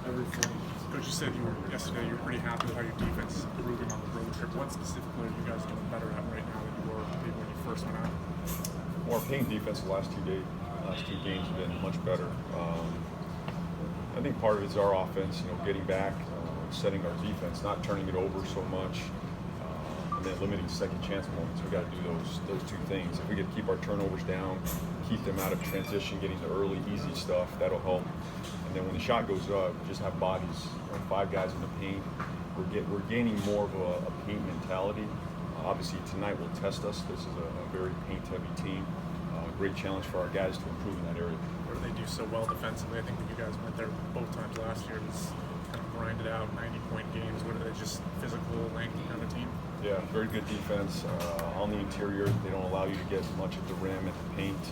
everything. Coach, you said yesterday you were pretty happy with how your defense is improving on the road trip. What specifically are you guys doing better at right now than you were maybe when you first went out? Well, our paint defense the last two games have been much better. I think part of it is our offense, getting back, setting our defense, not turning it over so much, and then limiting second chance moments. We got to do those two things. If we could keep our turnovers down, keep them out of transition, getting the early easy stuff, that'll help. And then when the shot goes up, just have bodies, 5 guys in the paint. We're gaining more of a paint mentality. Obviously tonight will test us. This is a very paint-heavy team. Great challenge for our guys to improve in that area. What do they do so well defensively? I think when you guys went there both times last year, it was kind of grinded out, 90-point games. What are they, just physical, lengthy kind of team? Yeah, very good defense. On the interior, they don't allow you to get much at the rim, at the paint.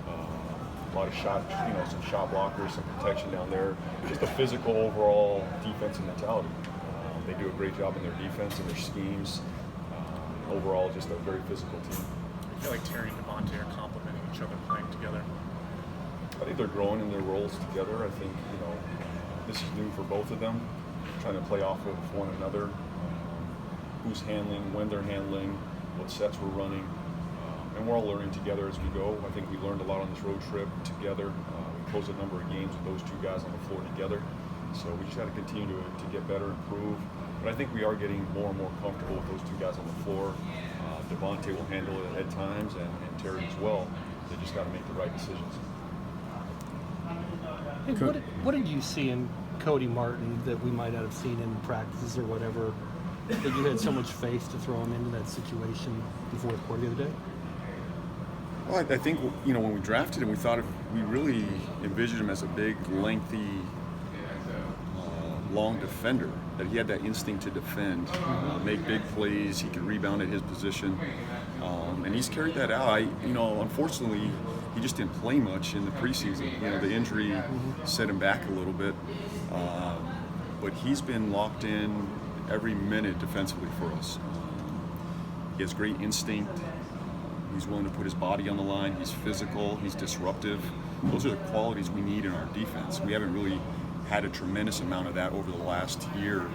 A lot of shot, some shot blockers, some protection down there. Just a physical overall defensive mentality. They do a great job in their defense and their schemes. Overall, just a very physical team. I feel like Terry and Devontae are complementing each other playing together. I think they're growing in their roles together. I think, this is new for both of them, trying to play off of one another. Who's handling, when they're handling, what sets we're running. And we're all learning together as we go. I think we learned a lot on this road trip together. We closed a number of games with those 2 guys on the floor together. So we just got to continue to get better, improve. But I think we are getting more and more comfortable with those 2 guys on the floor. Devontae will handle it at times, and Terry as well. They just got to make the right decisions. Hey, what did you see in Cody Martin that we might not have seen in practices or whatever, that you had so much faith to throw him into that situation in the fourth quarter the other day? Well, I think, when we drafted him, we really envisioned him as a big, lengthy, long defender, that he had that instinct to defend, make big plays, he can rebound at his position, and he's carried that out. Unfortunately, he just didn't play much in the preseason. The injury set him back a little bit, but he's been locked in every minute defensively for us. He has great instinct. He's willing to put his body on the line. He's physical. He's disruptive. Those are the qualities we need in our defense. We haven't really had a tremendous amount of that over the last year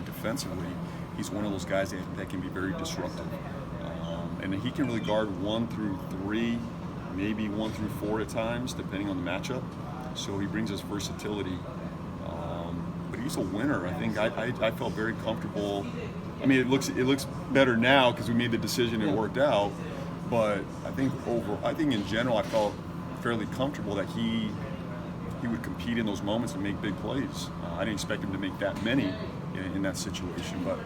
defensively. He's one of those guys that can be very disruptive. And he can really guard 1 through 3, maybe 1 through 4 at times, depending on the matchup. So he brings us versatility. But he's a winner. I think I felt very comfortable. I mean, it looks better now because we made the decision and it worked out. But I think in general, I felt fairly comfortable that he would compete in those moments and make big plays. I didn't expect him to make that many in that situation, but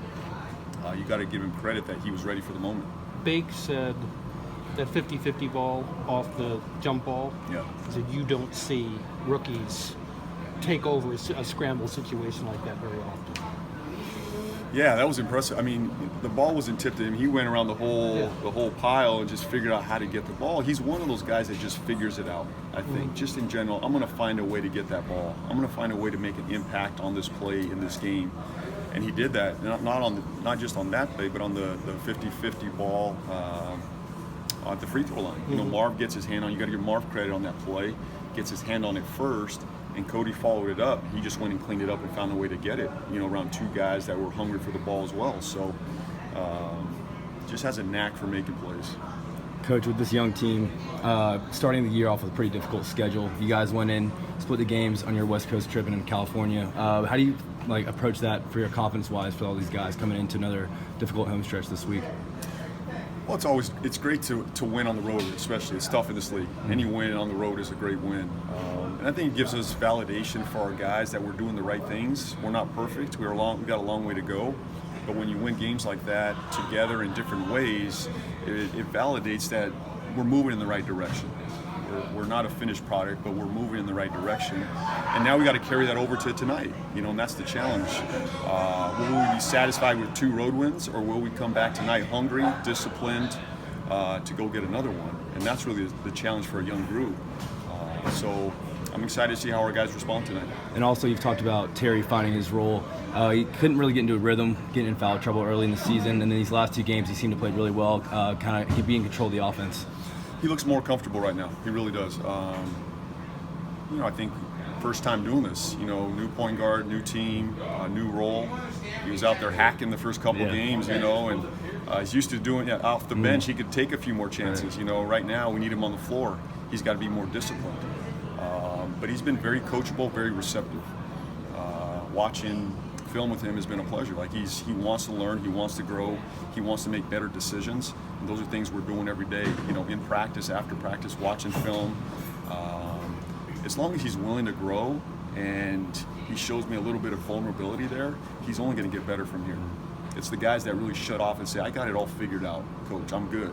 you got to give him credit that he was ready for the moment. Bake said that 50-50 ball off the jump ball. Yeah. He said you don't see rookies take over a scramble situation like that very often. Yeah, that was impressive. I mean, the ball wasn't tipped to him. He went around the whole pile and just figured out how to get the ball. He's one of those guys that just figures it out. I think just in general, I'm going to find a way to get that ball. I'm going to find a way to make an impact on this play in this game. And he did that, not just on that play, but on the 50-50 ball at the free throw line. Marv gets his hand on. You got to give Marv credit on that play. Gets his hand on it first, and Cody followed it up. He just went and cleaned it up and found a way to get it. Around 2 guys that were hungry for the ball as well. So, just has a knack for making plays. Coach, with this young team, starting the year off with a pretty difficult schedule, you guys went in, split the games on your West Coast trip and in California. How do you approach that for your confidence-wise for all these guys coming into another difficult home stretch this week? Well, it's great to win on the road, especially. It's tough in this league. Any win on the road is a great win. And I think it gives us validation for our guys that we're doing the right things. We're not perfect. We've got a long way to go. But when you win games like that together in different ways, it validates that we're moving in the right direction. We're not a finished product, but we're moving in the right direction. And now we got to carry that over to tonight, and that's the challenge. Will we be satisfied with 2 road wins, or will we come back tonight hungry, disciplined, to go get another one? And that's really the challenge for a young group. So I'm excited to see how our guys respond tonight. And also, you've talked about Terry finding his role. He couldn't really get into a rhythm, getting in foul trouble early in the season, and then these last 2 games he seemed to play really well, kind of be in control of the offense. He looks more comfortable right now. He really does. I think first time doing this. You know, new point guard, new team, new role. He was out there hacking the first couple games, you know, and he's used to doing it off the bench. He could take a few more chances. You know, right now we need him on the floor. He's got to be more disciplined. But he's been very coachable, very receptive. Watching film with him has been a pleasure. Like he wants to learn, he wants to grow, he wants to make better decisions. And those are things we're doing every day, you know, in practice, after practice, watching film. As long as he's willing to grow and he shows me a little bit of vulnerability there, he's only going to get better from here. It's the guys that really shut off and say, I got it all figured out, coach, I'm good,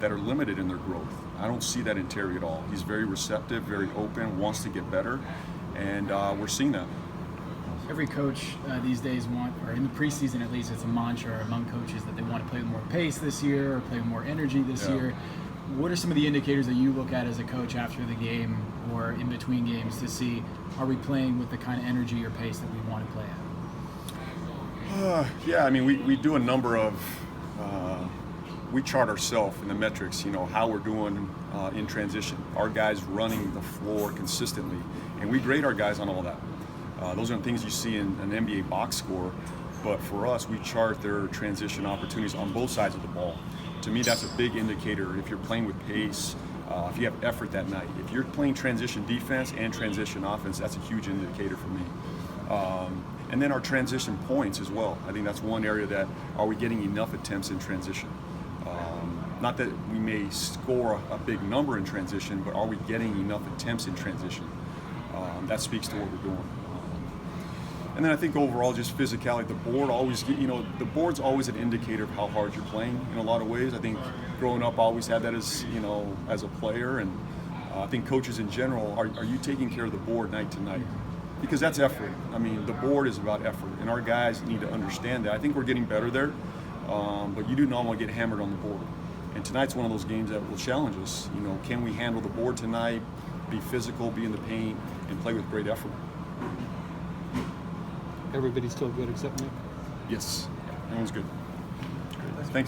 that are limited in their growth. I don't see that in Terry at all. He's very receptive, very open, wants to get better, and we're seeing that. Every coach these days or in the preseason at least, it's a mantra among coaches that they want to play with more pace this year or play with more energy this year. What are some of the indicators that you look at as a coach after the game or in between games to see, are we playing with the kind of energy or pace that we want to play at? Yeah, I mean, we do a number of, we chart ourselves in the metrics, you know, how we're doing in transition. Our guys running the floor consistently, and we grade our guys on all that. Those aren't things you see in an NBA box score, but for us, we chart their transition opportunities on both sides of the ball. To me, that's a big indicator if you're playing with pace, if you have effort that night. If you're playing transition defense and transition offense, that's a huge indicator for me. And then our transition points as well. I think that's one area that, are we getting enough attempts in transition? Not that we may score a big number in transition, but are we getting enough attempts in transition? That speaks to what we're doing. And then I think overall, just physicality. The board always, you know, the board's always an indicator of how hard you're playing in a lot of ways. I think growing up, I always had that as, you know, as a player, and I think coaches in general, are you taking care of the board night to night? Because that's effort. I mean, the board is about effort, and our guys need to understand that. I think we're getting better there, but you do not want to get hammered on the board. And tonight's one of those games that will challenge us. You know, can we handle the board tonight, be physical, be in the paint, and play with great effort? Everybody's still good except Nick? Yes, everyone's good. Thanks, everyone.